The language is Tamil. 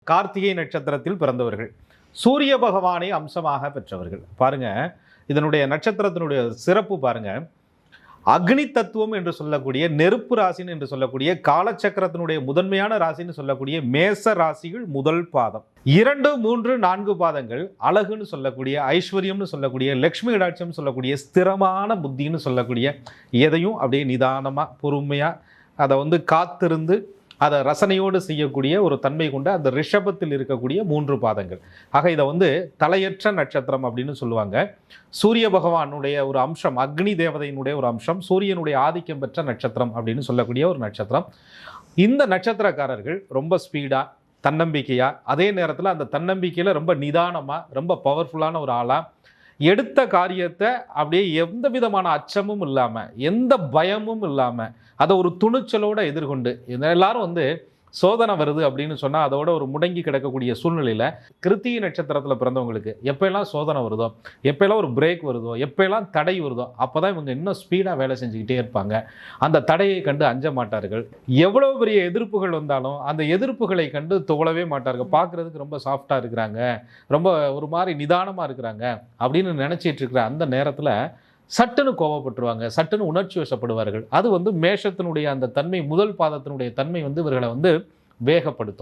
கார்த்திகை நட்சத்திரத்தில் பிறந்தவர்கள், சூரிய பகவானை அம்சமாக பெற்றவர்கள். பாருங்க, இதனுடைய நட்சத்திரத்தினுடைய சிறப்பு பாருங்க. அக்னி தத்துவம் என்று சொல்லக்கூடிய நெருப்பு ராசின்னு என்று சொல்லக்கூடிய காலச்சக்கரத்தினுடைய முதன்மையான ராசின்னு சொல்லக்கூடிய மேச ராசிகள் முதல் பாதம், 2, 3, 4 பாதங்கள் அழகுன்னு சொல்லக்கூடிய, ஐஸ்வர்யம்னு சொல்லக்கூடிய, லக்ஷ்மி கடாட்சம் சொல்லக்கூடிய, ஸ்திரமான புத்தின்னு சொல்லக்கூடிய, எதையும் அப்படியே நிதானமாக பொறுமையாக அதை காத்திருந்து அதை ரசனையோடு செய்யக்கூடிய ஒரு தன்மை கொண்ட அந்த ரிஷபத்தில் இருக்கக்கூடிய 3 பாதங்கள். ஆக இதை தலையற்ற நட்சத்திரம் அப்படின்னு சொல்லுவாங்க. சூரிய பகவானுடைய ஒரு அம்சம், அக்னி தேவதையினுடைய ஒரு அம்சம், சூரியனுடைய ஆதிக்கம் பெற்ற நட்சத்திரம் அப்படின்னு சொல்லக்கூடிய ஒரு நட்சத்திரம். இந்த நட்சத்திரக்காரர்கள் ரொம்ப ஸ்பீடாக, தன்னம்பிக்கையாக, அதே நேரத்தில் அந்த தன்னம்பிக்கையில் ரொம்ப நிதானமாக, ரொம்ப பவர்ஃபுல்லான ஒரு ஆளாக, எடுத்த காரியத்தை அப்படியே எந்த விதமான அச்சமும் இல்லாமல், எந்த பயமும் இல்லாமல், அதை ஒரு துணிச்சலோடு எதிர்கொண்டு, எல்லாரும் சோதனை வருது அப்படின்னு சொன்னால் அதோட ஒரு முடங்கி கிடக்கக்கூடிய சூழ்நிலையில் கிருத்திகை நட்சத்திரத்தில் பிறந்தவங்களுக்கு எப்போல்லாம் சோதனை வருதோ, எப்போல்லாம் ஒரு பிரேக் வருதோ, எப்போல்லாம் தடை வருதோ, அப்போ தான் இவங்க இன்னும் ஸ்பீடாக வேலை செஞ்சுக்கிட்டே இருப்பாங்க. அந்த தடையை கண்டு அஞ்ச மாட்டார்கள். எவ்வளோ பெரிய எதிர்ப்புகள் வந்தாலும் அந்த எதிர்ப்புகளை கண்டு துவளவே மாட்டார்கள். பார்க்குறதுக்கு ரொம்ப சாஃப்டாக இருக்கிறாங்க, ரொம்ப ஒரு மாதிரி நிதானமாக இருக்கிறாங்க அப்படின்னு நினச்சிட்டு இருக்கிற அந்த நேரத்தில் சட்டுன்னு கோபப்பட்டுருவாங்க, சட்டுன்னு உணர்ச்சி வசப்படுவார்கள். அது மேஷத்தினுடைய அந்த தன்மை, முதல் பாதத்தினுடைய தன்மை இவர்களை வேகப்படுத்தும்.